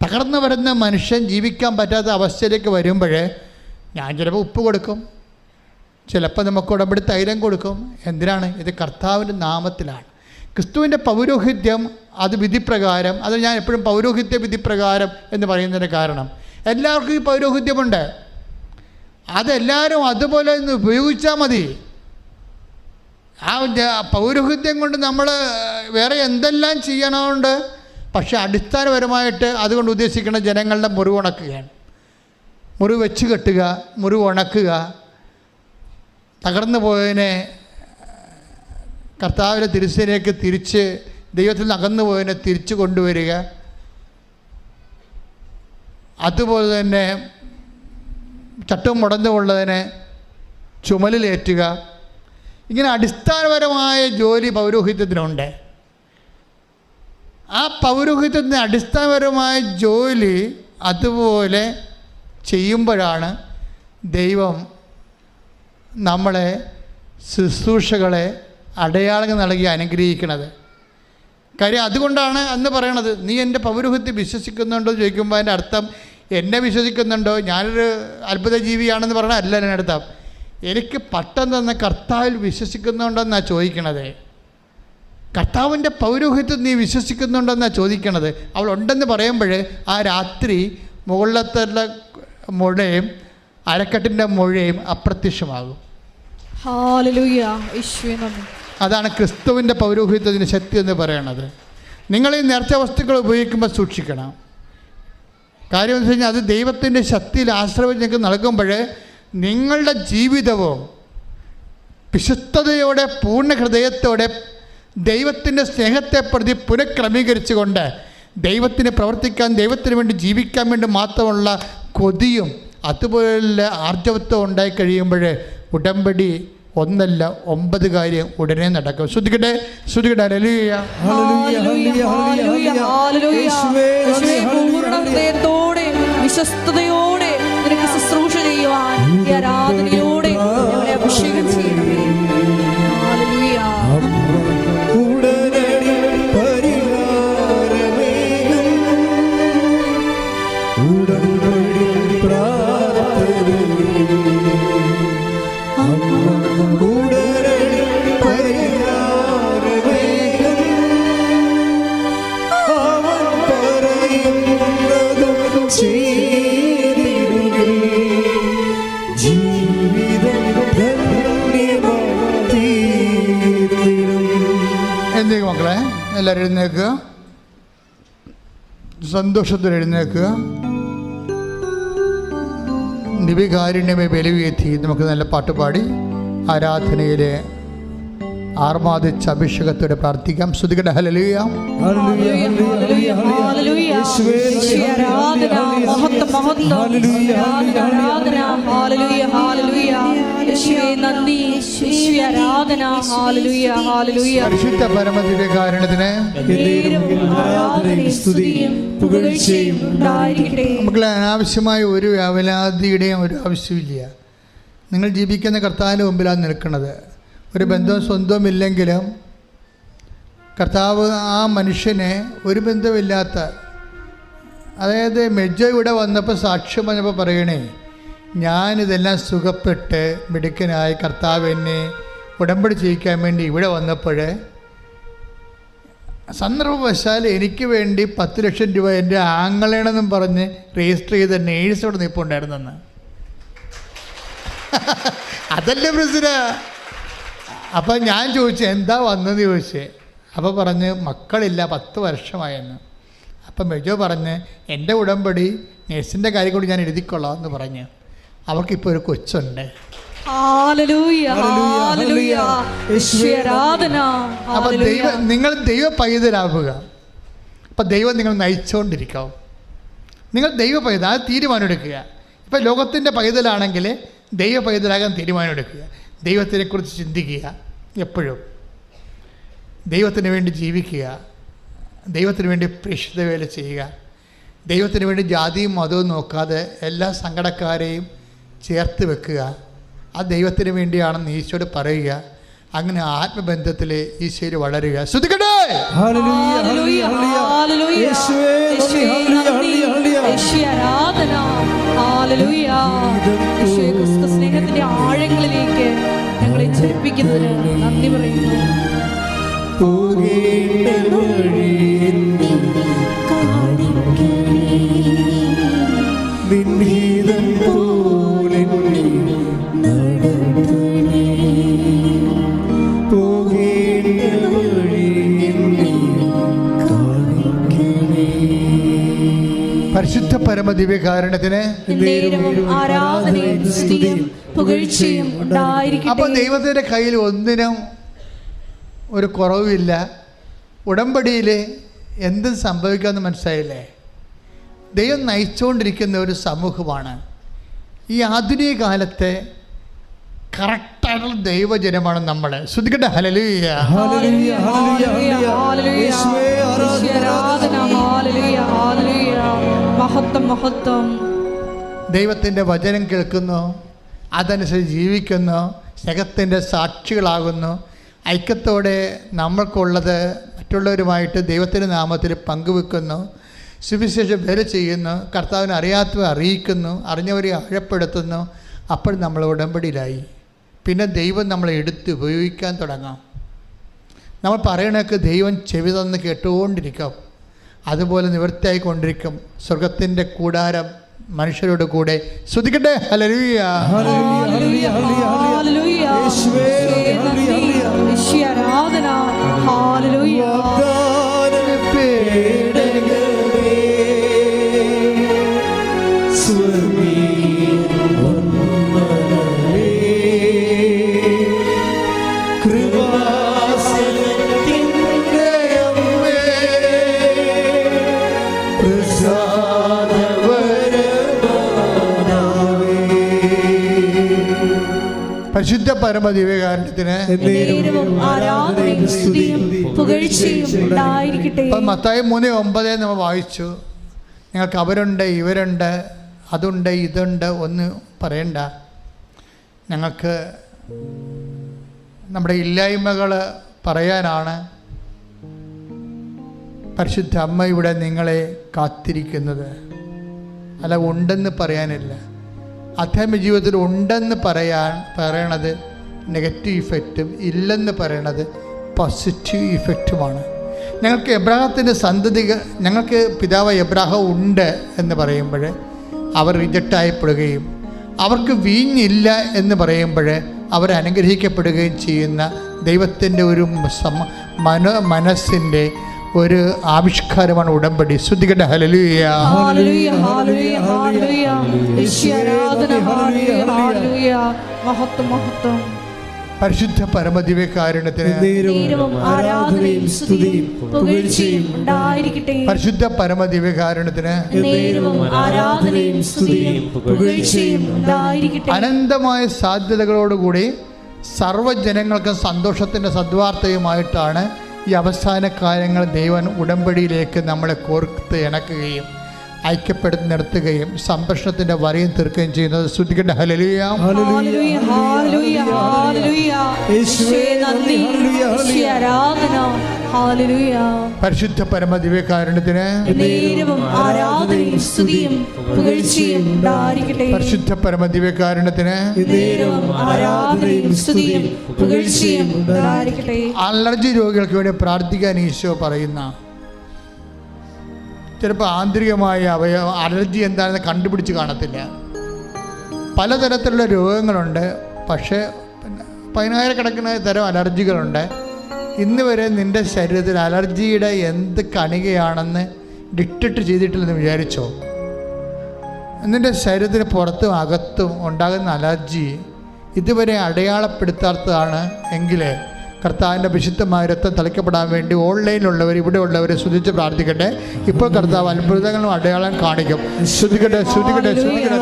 തകർന്നു വരുന്ന മനുഷ്യൻ ജീവിക്കാൻ പറ്റാത്ത അവസ്ഥയിലേക്ക് വരുമ്പോൾ ഞാൻ ചിലപ്പോൾ ഉപ്പ് കൊടുക്കും, ചിലപ്പോൾ നമുക്ക് ഉടമ്പടി തൈലം കൊടുക്കും. എന്തിനാണ്? ഇത് കർത്താവിൻ്റെ നാമത്തിലാണ്. ക്രിസ്തുവിൻ്റെ പൗരോഹിത്യം അത് വിധിപ്രകാരം, അത് ഞാൻ എപ്പോഴും പൗരോഹിത്യ വിധിപ്രകാരം എന്ന് പറയുന്നതിൻ്റെ കാരണം എല്ലാവർക്കും ഈ പൗരോഹിത്യമുണ്ട്. അതെല്ലാവരും അതുപോലെ ഒന്ന് ഉപയോഗിച്ചാൽ മതി. ആ പൗരോഹിത്യം കൊണ്ട് നമ്മൾ വേറെ എന്തെല്ലാം ചെയ്യണമുണ്ട്, പക്ഷെ അടിസ്ഥാനപരമായിട്ട് അതുകൊണ്ട് ഉദ്ദേശിക്കുന്ന ജനങ്ങളുടെ മുറിവ് ഉണക്കുകയാണ്. മുറിവ് വെച്ച് കെട്ടുക, മുറിവ് ഉണക്കുക, തകർന്നു പോയതിനെ കർത്താവിൻ്റെ തിരുസേനയ്ക്ക് തിരിച്ച്, ദൈവത്തിൽ നിന്ന് അകന്നു പോയതിനെ തിരിച്ചു കൊണ്ടുവരിക. അതുപോലെ തന്നെ ചട്ടവും മുടന്നുകൊള്ളതിനെ ചുമലിലേറ്റുക. ഇങ്ങനെ അടിസ്ഥാനപരമായ ജോലി പൗരോഹിത്യത്തിനുണ്ട്. ആ പൗരോഹിത്യത്തിന് അടിസ്ഥാനപരമായ ജോലി അതുപോലെ ചെയ്യുമ്പോഴാണ് ദൈവം നമ്മളെ ശുശ്രൂഷകളെ അടയാളങ്ങൾ നൽകി അനുഗ്രഹിക്കുന്നത്. കാര്യം അതുകൊണ്ടാണ് അന്ന് പറയണത്, നീ എൻ്റെ പൗരോഹിത്യം വിശ്വസിക്കുന്നുണ്ടോ എന്ന് ചോദിക്കുമ്പോൾ അതിൻ്റെ അർത്ഥം എന്നെ വിശ്വസിക്കുന്നുണ്ടോ, ഞാനൊരു അത്ഭുത ജീവിയാണെന്ന് പറഞ്ഞാൽ അല്ല എൻ്റെ അർത്ഥം. എനിക്ക് പട്ടം തന്ന കർത്താവിൽ വിശ്വസിക്കുന്നുണ്ടെന്നാണ് ചോദിക്കണത്. കർത്താവിൻ്റെ പൗരോഹിത്യം നീ വിശ്വസിക്കുന്നുണ്ടെന്നാണ് ചോദിക്കണത്. അവൾ ഉണ്ടെന്ന് പറയുമ്പോൾ ആ രാത്രി മുകളിലത്തെ മുഴയും അരക്കെട്ടിൻ്റെ മുഴയും അപ്രത്യക്ഷമാകും. അതാണ് ക്രിസ്തുവിൻ്റെ പൗരോഹിത്യത്തിൻ്റെ ശക്തി എന്ന് പറയണത്. നിങ്ങൾ ഈ നേർച്ച വസ്തുക്കൾ ഉപയോഗിക്കുമ്പോൾ സൂക്ഷിക്കണം. കാര്യം എന്ന് വെച്ച് കഴിഞ്ഞാൽ അത് ദൈവത്തിൻ്റെ ശക്തിയിൽ ആശ്രയം നിങ്ങൾക്ക് നൽകുമ്പോൾ നിങ്ങളുടെ ജീവിതവും വിശുദ്ധതയോടെ പൂർണ്ണ ഹൃദയത്തോടെ ദൈവത്തിൻ്റെ സ്നേഹത്തെ പ്രതി പുനഃക്രമീകരിച്ചുകൊണ്ട് ദൈവത്തിന് പ്രവർത്തിക്കാൻ, ദൈവത്തിന് വേണ്ടി ജീവിക്കാൻ വേണ്ടി മാത്രമുള്ള കൊതിയും അതുപോലുള്ള ആർജവത്വം ഉണ്ടായി കഴിയുമ്പോൾ ഉടമ്പടി 1 അല്ല 9 കാര്യം ഉടനെ നടക്കും. ശ്രദ്ധിക്കട്ടെ. ഹല്ലേലൂയ, ഹൃദയത്തോടെ വിശ്വസ്തയോടെ നിനക്ക് ശുശ്രൂഷ ചെയ്യുവാൻ ഈ ആരാധനയോടെ ഞങ്ങളെ അഭിഷേകം ചെയ്യണമേ. ഹല്ലേലൂയ. എന്തേക്കും മക്കളെ, എല്ലാവരും എഴുന്നേൽക്കുക, സന്തോഷത്തിൽ എഴുന്നേൽക്കുക. നിവികാരുണ്യമേ ബലിവേത്തി. നമുക്ക് നല്ല പാട്ടുപാടി ആരാധനയിൽ ആർമാദിച്ച അഭിഷേകത്തോടെ പ്രാർത്ഥിക്കാം. സ്തുതിക്കട്ടെ. ഹല്ലേലൂയ. പരിശുദ്ധ പരമദിവ്യകാരുണ്യത്തിന് നമുക്ക് അനാവശ്യമായ ഒരു അവലാതിയുടെയും ഒരു ആവശ്യമില്ല. നിങ്ങൾ ജീവിക്കുന്ന കർത്താവിൻ്റെ മുമ്പിലാണ് നിൽക്കുന്നത്. ഒരു ബന്ധവും സ്വന്തവും ഇല്ലെങ്കിലും കർത്താവ് ആ മനുഷ്യനെ ഒരു ബന്ധമില്ലാത്ത, അതായത് മെജ്ജ ഇവിടെ വന്നപ്പോൾ സാക്ഷ്യം പറഞ്ഞപ്പോൾ പറയണേ, ഞാനിതെല്ലാം സുഖപ്പെട്ട് മിടുക്കനായി കർത്താവ് എന്നെ ഉടമ്പടി ചെയ്യിക്കാൻ വേണ്ടി ഇവിടെ വന്നപ്പോൾ സന്ദർഭവശാൽ എനിക്ക് വേണ്ടി 10 ലക്ഷം രൂപ എൻ്റെ ആങ്ങളേണെന്നും പറഞ്ഞ് രജിസ്റ്റർ ചെയ്ത നേഴ്സ് ഇവിടെ നിൽപ്പുണ്ടായിരുന്നെന്ന്. അതല്ലേ പ്രശ്ന. അപ്പം ഞാൻ ചോദിച്ചു എന്താ വന്നെന്ന് ചോദിച്ചേ. അപ്പോൾ പറഞ്ഞ് മക്കളില്ല, 10 വർഷമായെന്ന്. അപ്പം മെജോ പറഞ്ഞ് എൻ്റെ ഉടമ്പടി നേഴ്സിൻ്റെ കാര്യം കൂടി ഞാൻ എഴുതിക്കൊള്ളാം എന്ന് പറഞ്ഞ് അവർക്കിപ്പോൾ ഒരു കൊച്ചുണ്ട്. അപ്പം നിങ്ങൾ ദൈവ പൈതലാവുക. അപ്പം ദൈവം നിങ്ങൾ നയിച്ചുകൊണ്ടിരിക്കാവും. നിങ്ങൾ ദൈവ പൈതൽ, അത് തീരുമാനമെടുക്കുക. ഇപ്പം ലോകത്തിൻ്റെ പൈതലാണെങ്കിൽ ദൈവ പൈതലാകാൻ തീരുമാനമെടുക്കുക. ദൈവത്തിനെക്കുറിച്ച് ചിന്തിക്കുക, എപ്പോഴും ദൈവത്തിന് വേണ്ടി ജീവിക്കുക, ദൈവത്തിന് വേണ്ടി പ്രേക്ഷിത വേല ചെയ്യുക, ദൈവത്തിന് വേണ്ടി ജാതിയും മതവും നോക്കാതെ എല്ലാ സങ്കടക്കാരെയും ചേർത്ത് വെക്കുക. ആ ദൈവത്തിന് വേണ്ടിയാണെന്ന് ഈശോയോട് പറയുക. അങ്ങനെ ആത്മബന്ധത്തിൽ ഈശോയിൽ വളരുക. ശ്രുതിക്കട്ടെ. സ്നേഹത്തിന്റെ ആഴങ്ങളിലേക്ക് ഞങ്ങളെ ചലിപ്പിക്കുന്നതിന് നന്ദി പറയുന്നു. പരിശുദ്ധ പരമദിവ്യകാരുണ്യത്തിന് അപ്പോൾ ദൈവത്തിൻ്റെ കയ്യിൽ ഒന്നിനും ഒരു കുറവുമില്ല. ഉടമ്പടിയിൽ എന്തും സംഭവിക്കാമെന്ന് മനസ്സിലായില്ലേ? ദൈവം നയിച്ചുകൊണ്ടിരിക്കുന്ന ഒരു സമൂഹമാണ് ഈ ആധുനിക കാലത്തെ. കറക്റ്റായിട്ടുള്ള ദൈവജനമാണ് നമ്മൾ. ശ്രുതിക്കട്ടെ. ഹല്ലേലൂയ. ദൈവത്തിൻ്റെ വചനം കേൾക്കുന്നു, അതനുസരിച്ച് ജീവിക്കുന്നു, സ്നേഹത്തിൻ്റെ സാക്ഷികളാകുന്നു. ഐക്യത്തോടെ നമ്മൾക്കുള്ളത് മറ്റുള്ളവരുമായിട്ട് ദൈവത്തിൻ്റെ നാമത്തിൽ പങ്കുവെക്കുന്നു, സുവിശേഷം വേല ചെയ്യുന്നു, കർത്താവിനെ അറിയാത്തവരെ അറിയിക്കുന്നു, അറിഞ്ഞവരെ ആഴപ്പെടുത്തുന്നു. അപ്പോൾ നമ്മൾ ഉടമ്പടിയിലായി. പിന്നെ ദൈവം നമ്മളെ എടുത്ത് ഉപയോഗിക്കാൻ തുടങ്ങാം. നമ്മൾ പറയണതൊക്കെ ദൈവം ചെവി തന്ന് കേട്ടുകൊണ്ടിരിക്കും. അതുപോലെ നിവൃത്തിയായിക്കൊണ്ടിരിക്കും. സ്വർഗത്തിൻ്റെ കൂടാരം മനുഷ്യരുടെ കൂടെ. ശ്രുതിക്കട്ടെ. ഹല്ലേലൂയ. പരിശുദ്ധ പരമദിവ്യകാരുണ്യത്തിന് മത്തായി 3:9 നമ്മൾ വായിച്ചു. ഞങ്ങൾക്ക് അവരുണ്ട്, ഇവരുണ്ട്, അതുണ്ട്, ഇതുണ്ട്, ഒന്നും പറയണ്ട. ഞങ്ങൾക്ക് നമ്മുടെ ഇല്ലായ്മകൾ പറയാനാണ് പരിശുദ്ധ അമ്മ ഇവിടെ നിങ്ങളെ കാത്തിരിക്കുന്നത്. അല്ല, ഉണ്ടെന്ന് പറയാനില്ല. ആധ്യാത്മിക ജീവിതത്തിൽ ഉണ്ടെന്ന് പറയണത് നെഗറ്റീവ് ഇഫക്റ്റും ഇല്ലെന്ന് പറയണത് പോസിറ്റീവ് ഇഫക്റ്റുമാണ്. ഞങ്ങൾക്ക് എബ്രാഹത്തിൻ്റെ സന്തതികൾ, ഞങ്ങൾക്ക് പിതാവ് എബ്രാഹം ഉണ്ട് എന്ന് പറയുമ്പോൾ അവർ റിജക്റ്റായപ്പെടുകയും അവർക്ക് വീഞ്ഞില്ല എന്ന് പറയുമ്പോൾ അവർ അനുഗ്രഹിക്കപ്പെടുകയും ചെയ്യുന്ന ദൈവത്തിൻ്റെ ഒരു മനസ്സിൻ്റെ ഒരു ആവിഷ്കാരമാണ് ഉടമ്പടി. ശ്രുതികട്ടെ. ഹല്ലേലൂയ. പരിശുദ്ധ പരമദിവ്യകാരുണ്യത്തിന് ആരാധനയും സ്തുതിയും പുകഴ്ചയും ഉണ്ടായിരിക്കട്ടെ. പരിശുദ്ധ പരമദിവ്യകാരുണ്യത്തിന് ആരാധനയും സ്തുതിയും പുകഴ്ചയും ഉണ്ടായിരിക്കട്ടെ. അനന്തമായ സാധ്യതകളോടുകൂടി സർവ്വജനങ്ങൾക്കും സന്തോഷത്തിൻ്റെ സദ്വാർത്തയുമായിട്ടാണ് ഈ അവസാന കാലങ്ങൾ ദൈവൻ ഉടമ്പടിയിലേക്ക് നമ്മളെ കോർത്ത് ഇണക്കുകയും ഐക്യപ്പെടുത്തി നിർത്തുകയും സംരക്ഷണത്തിൻ്റെ വരയും തീർക്കുകയും ചെയ്യുന്നത്. ശ്രുതിക്കട്ടെ ഹല്ലേലൂയ. പരിശുദ്ധ പരമദിവ്യകാരുണ്യത്തിന് ആരാധനയും സ്തുതിയും പുകഴ്ചയും ഉണ്ടായിരിക്കട്ടെ. പരിശുദ്ധ പരമദിവ്യകാരുണ്യത്തിന് ആരാധനയും സ്തുതിയും പുകഴ്ചയും ഉണ്ടായിരിക്കട്ടെ. അലർജി രോഗികൾക്ക് വേണ്ടി പ്രാർത്ഥിക്കാൻ ഈശോ പറയുന്ന ചിലപ്പോൾ ആന്തരികമായ അലർജി എന്താണെന്ന് കണ്ടുപിടിച്ച് കാണത്തില്ല. പലതരത്തിലുള്ള രോഗങ്ങളുണ്ട്. പക്ഷേ 10,000 തരം അലർജികളുണ്ട്. ഇന്ന് വരെ നിൻ്റെ ശരീരത്തിൽ അലർജിയുടെ എന്ത് കണികയാണെന്ന് ഡിറ്റക്റ്റ് ചെയ്തിട്ടില്ലെന്ന് വിചാരിച്ചോ? നിൻ്റെ ശരീരത്തിന് പുറത്തും അകത്തും ഉണ്ടാകുന്ന അലർജി ഇതുവരെ അടയാളപ്പെടുത്താത്തതാണ് എങ്കിൽ കർത്താവിൻ്റെ വിശുദ്ധമായ രക്തം തളിക്കപ്പെടാൻ വേണ്ടി ഓൺലൈനിലുള്ളവർ ഇവിടെ ഉള്ളവർ സ്തുതിച്ച് പ്രാർത്ഥിക്കട്ടെ. ഇപ്പോൾ കർത്താവ് അത്ഭുതങ്ങളും അടയാളം കാണിക്കും. ശ്രുതിക്കട്ടെ ശ്രുതിക്കട്ടെ ശ്രുതിക്കട്ടെ.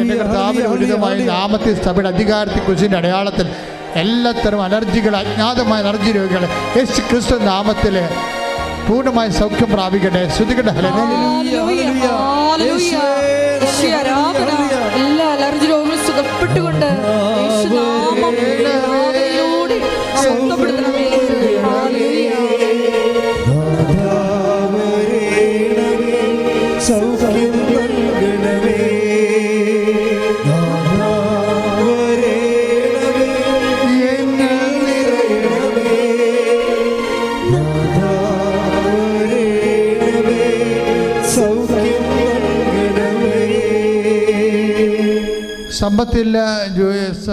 എൻ്റെ കർത്താവിൻ്റെ ഉചിതമായ നാമത്തിൽ സഭയുടെ അധികാരത്തിൽ കുറിച്ചിൻ്റെ അടയാളത്തിൽ എല്ലാത്തരം അലർജികൾ, അജ്ഞാതമായ അലർജി രോഗികൾ യേശു ക്രിസ്തു നാമത്തിൽ പൂർണ്ണമായ സൗഖ്യം പ്രാപിക്കട്ടെ. ശ്രുതിക്കട്ടെ. എല്ലാ അലർജി രോഗങ്ങളും സുഖപ്പെട്ടുകൊണ്ട് സമ്പത്തില്ല,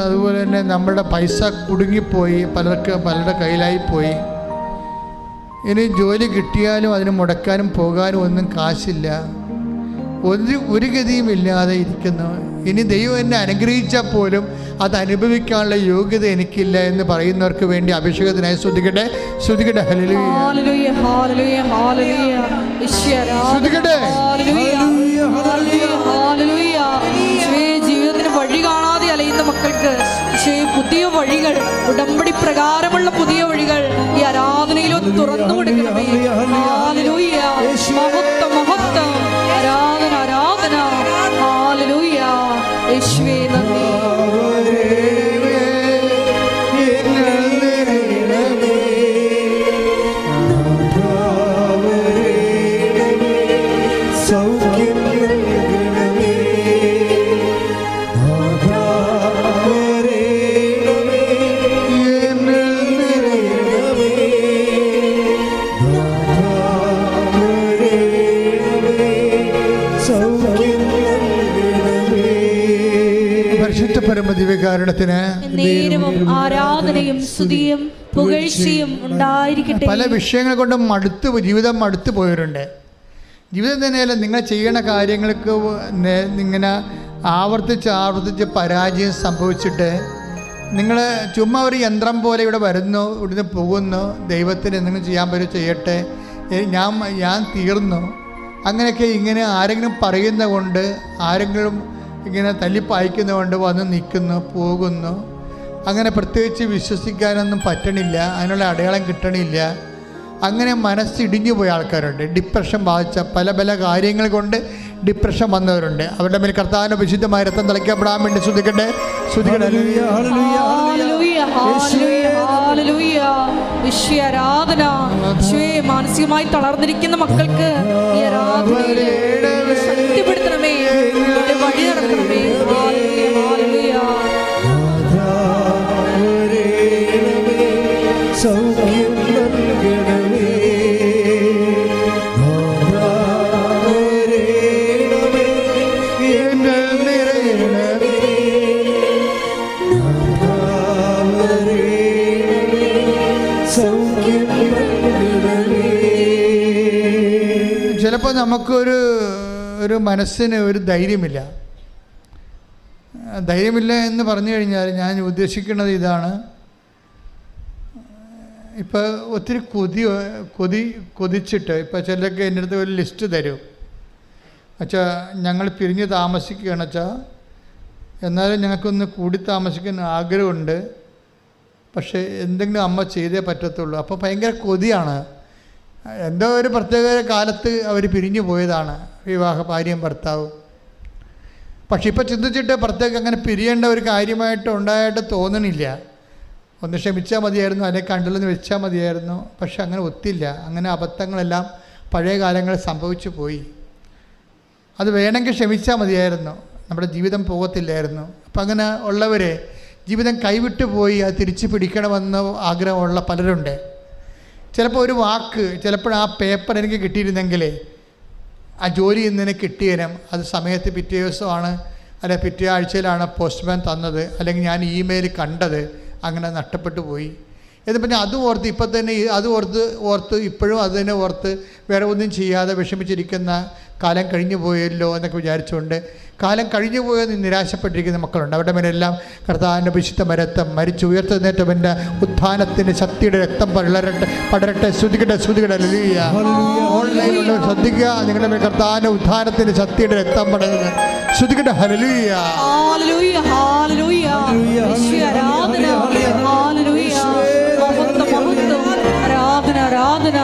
അതുപോലെ തന്നെ നമ്മുടെ പൈസ കുടുങ്ങിപ്പോയി, പലരുടെ കയ്യിലായിപ്പോയി. ഇനി ജോലി കിട്ടിയാലും അതിന് മുടക്കാനും പോകാനും ഒന്നും കാശില്ല, ഒരു ഗതിയും ഇല്ലാതെ ഇരിക്കുന്നു. ഇനി ദൈവം എന്നെ അനുഗ്രഹിച്ചാൽ പോലും അത് അനുഭവിക്കാനുള്ള യോഗ്യത എനിക്കില്ല എന്ന് പറയുന്നവർക്ക് വേണ്ടി അഭിഷേകത്തിനായി ശ്രുതിക്കട്ടെ ശ്രുതിക്കട്ടെ. ഹല്ലേലൂയ ഹല്ലേലൂയ ഹല്ലേലൂയ ശ്രുതിക്കട്ടെ. ജീവിതത്തിന് വഴി കാണാതെ അലയുന്ന മക്കൾക്ക് പുതിയ വഴികൾ, ഉടമ്പടി പ്രകാരമുള്ള പുതിയ വഴികൾ ഈ ആരാധനയിലോ തുറന്നു കൊടുക്കണമേ. ഹല്ലേലൂയ. മഹത്വം മഹത്വം, ആരാധന ആരാധന. ഹല്ലേലൂയ. യേശുവേ നന്ദി. പരമദിവ്യകാരുണ്യത്തിന് ആരാധനയും സ്തുതിയും പുകഴ്ചയും ഉണ്ടായിരിക്കട്ടെ. പല വിഷയങ്ങൾ കൊണ്ട് ജീവിതം മടുത്തു പോയവരുണ്ട്. ജീവിതം തന്നെയല്ല, നിങ്ങൾ ചെയ്യണ കാര്യങ്ങൾക്ക് ഇങ്ങനെ ആവർത്തിച്ച് പരാജയം സംഭവിച്ചിട്ട് നിങ്ങൾ ചുമ്മാ ഒരു യന്ത്രം പോലെ ഇവിടെ വരുന്നു, ഇവിടുന്ന് പോകുന്നു, ദൈവത്തിന് എന്തെങ്കിലും ചെയ്യാൻ പറ്റുമോ ചെയ്യട്ടെ, ഞാൻ തീർന്നു, അങ്ങനെയൊക്കെ ഇങ്ങനെ ആരെങ്കിലും പറയുന്ന കൊണ്ട്, ആരെങ്കിലും ഇങ്ങനെ തല്ലിപ്പായിക്കുന്നതുകൊണ്ട് വന്ന് നിൽക്കുന്നു, പോകുന്നു. അങ്ങനെ പ്രത്യേകിച്ച് വിശ്വസിക്കാനൊന്നും പറ്റണില്ല, അതിനുള്ള അടയാളം കിട്ടണില്ല. അങ്ങനെ മനസ്സിടിഞ്ഞു പോയ ആൾക്കാരുണ്ട്. ഡിപ്രഷൻ ബാധിച്ച പല കാര്യങ്ങൾ കൊണ്ട് ഡിപ്രഷൻ വന്നവരുണ്ട്. അവരുടെ മേൽ കർത്താവിൻ്റെ വിശുദ്ധമായ രക്തം തളിക്കപ്പെടാൻ വേണ്ടി ശ്രുതിക്കട്ടെ ശ്രുതിക്കട്ടെ. മാനസികമായി തളർന്നിരിക്കുന്ന മക്കൾക്ക് ഈ ആരാധനയിൽ ശക്തിപ്പെടുത്തണമേ, വഴി നടക്കണമേ. ചിലപ്പോൾ നമുക്കൊരു മനസ്സിന് ഒരു ധൈര്യമില്ല. ധൈര്യമില്ല എന്ന് പറഞ്ഞു കഴിഞ്ഞാൽ ഞാൻ ഉദ്ദേശിക്കുന്നത് ഇതാണ്. ഇപ്പോൾ ഒത്തിരി കൊതിച്ചിട്ട് ഇപ്പോൾ ചിലരൊക്കെ എൻ്റെ അടുത്ത് ഒരു ലിസ്റ്റ് തരും. അച്ഛാ ഞങ്ങൾ പിരിഞ്ഞ് താമസിക്കുകയാണ് അച്ഛാ, എന്നാലും ഞങ്ങൾക്കൊന്ന് കൂടി താമസിക്കാൻ ആഗ്രഹമുണ്ട്, പക്ഷേ എന്തെങ്കിലും അമ്മ ചെയ്തേ പറ്റത്തുള്ളൂ. അപ്പോൾ ഭയങ്കര കൊതിയാണ്. എന്തോ ഒരു പ്രത്യേക കാലത്ത് അവർ പിരിഞ്ഞു പോയതാണ്, ഭാര്യയും ഭർത്താവും. പക്ഷെ ഇപ്പോൾ ചിന്തിച്ചിട്ട് പ്രത്യേകം അങ്ങനെ പിരിയേണ്ട ഒരു കാര്യമായിട്ട് ഉണ്ടായിട്ട് തോന്നണില്ല. ഒന്ന് ക്ഷമിച്ചാൽ മതിയായിരുന്നു, അല്ലെങ്കിൽ കണ്ടില്ലെന്ന് വെച്ചാൽ മതിയായിരുന്നു. പക്ഷെ അങ്ങനെ ഒത്തില്ല. അങ്ങനെ അബദ്ധങ്ങളെല്ലാം പഴയ കാലങ്ങളിൽ സംഭവിച്ചു പോയി. അത് വേണമെങ്കിൽ ക്ഷമിച്ചാൽ മതിയായിരുന്നു, നമ്മുടെ ജീവിതം പോകത്തില്ലായിരുന്നു. അപ്പം അങ്ങനെ ഉള്ളവരെ ജീവിതം കൈവിട്ടു പോയി അത് തിരിച്ച് പിടിക്കണമെന്ന് ആഗ്രഹമുള്ള പലരുണ്ട്. ചിലപ്പോൾ ഒരു വാക്ക്, ചിലപ്പോൾ ആ പേപ്പർ എനിക്ക് കിട്ടിയിരുന്നെങ്കിൽ ആ ജോലി ഇന്നതിനെ കിട്ടിയേരം, അത് സമയത്ത് പിറ്റേ ദിവസമാണ് അല്ലെങ്കിൽ പിറ്റേ ആഴ്ചയിലാണ് പോസ്റ്റ്മാൻ തന്നത്, അല്ലെങ്കിൽ ഞാൻ ഇമെയിൽ കണ്ടത്, അങ്ങനെ നഷ്ടപ്പെട്ടു പോയി എന്ന് പറഞ്ഞാൽ അത് ഓർത്ത് ഇപ്പം തന്നെ അത് ഓർത്ത് ഇപ്പോഴും അത് തന്നെ ഓർത്ത് വേറെ ഒന്നും ചെയ്യാതെ വിഷമിച്ചിരിക്കുന്ന കാലം കഴിഞ്ഞു പോയല്ലോ എന്നൊക്കെ വിചാരിച്ചുകൊണ്ട് കാലം കഴിഞ്ഞു പോയെന്ന് നിരാശപ്പെട്ടിരിക്കുന്ന മക്കളുണ്ട്. അവരുടെ മേലെല്ലാം കർത്താവിൻ്റെ വിശുദ്ധ രക്തം മരിച്ചുയർത്തെഴുന്നേറ്റവൻ്റെ ഉത്ഥാനത്തിൻ്റെ ശക്തിയുടെ രക്തം പടരട്ടെ. ശ്രുതികട്ടെ ഓൺലൈനിലുള്ള ശ്രദ്ധിക്കുക, നിങ്ങളുടെ മേൽ കർത്താവിൻ്റെ ഉത്ഥാനത്തിൻ്റെ ശക്തിയുടെ രക്തം പടരുന്നത് ശ്രുതികട്ടെ. ഹല്ലേലൂയ, ഹല്ലേലൂയ, ഹല്ലേലൂയ, ആരാധന, ആരാധന,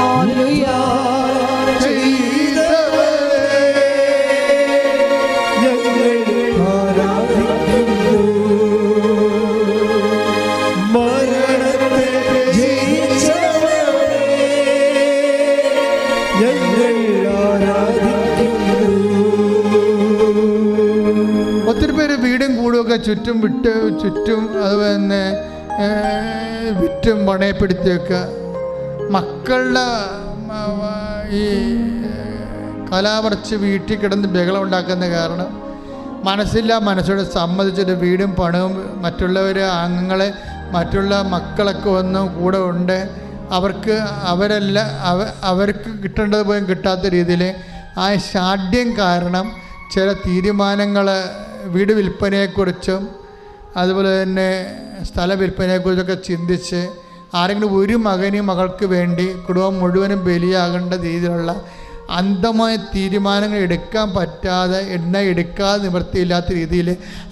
ഹല്ലേലൂയ. ഒത്തിരി പേര് വീടും കൂടുമൊക്കെ ചുറ്റും അതുപോലെ തന്നെ വിറ്റും പണയപ്പെടുത്തിയൊക്കെ മക്കളുടെ ഈ കലാപറിച്ച് വീട്ടിൽ കിടന്ന് ബഹളം ഉണ്ടാക്കുന്ന കാരണം മനസ്സോടെ സമ്മതിച്ചിട്ട് വീടും പണവും മറ്റുള്ളവരെ അംഗങ്ങളെ മറ്റുള്ള മക്കളൊക്കെ ഒന്നും കൂടെ ഉണ്ട്, അവർക്ക് കിട്ടേണ്ടത് പോലും കിട്ടാത്ത രീതിയിൽ ആ ശാഠ്യം കാരണം ചില തീരുമാനങ്ങൾ വീട് വിൽപ്പനയെക്കുറിച്ചും അതുപോലെ തന്നെ സ്ഥല വിൽപ്പനയെക്കുറിച്ചൊക്കെ ചിന്തിച്ച് ആരെങ്കിലും ഒരു മകനും മകൾക്ക് വേണ്ടി കുടുംബം മുഴുവനും ബലിയാകേണ്ട രീതിയിലുള്ള അന്ധമായ തീരുമാനങ്ങൾ എടുക്കാൻ പറ്റാതെ എടുക്കാതെ നിവൃത്തിയില്ലാത്ത രീതിയിൽ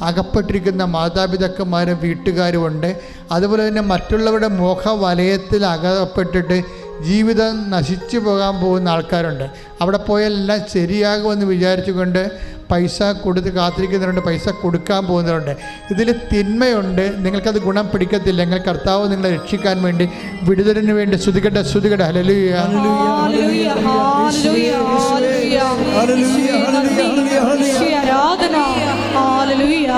അകപ്പെട്ടിരിക്കുന്ന മാതാപിതാക്കന്മാരും വീട്ടുകാരുമുണ്ട്. അതുപോലെ തന്നെ മറ്റുള്ളവരുടെ മോഹവലയത്തിൽ അകപ്പെട്ടിട്ട് ജീവിതം നശിച്ചു പോകാൻ പോകുന്ന ആൾക്കാരുണ്ട്. അവിടെ പോയാൽ എല്ലാം ശരിയാകുമെന്ന് വിചാരിച്ചുകൊണ്ട് പൈസ കൊടുത്ത് കാത്തിരിക്കുന്നവരുണ്ട്, പൈസ കൊടുക്കാൻ പോകുന്നവരുണ്ട്. ഇതിൽ തിന്മയുണ്ട്. നിങ്ങൾക്കത് ഗുണം പിടിക്കത്തില്ലെങ്കിൽ കർത്താവ് നിങ്ങളെ രക്ഷിക്കാൻ വേണ്ടി വിടുതലിന് വേണ്ടി സ്തുതിക്കട്ടെ. ഹല്ലേലൂയ, ആരാധന, ഹല്ലേലൂയ.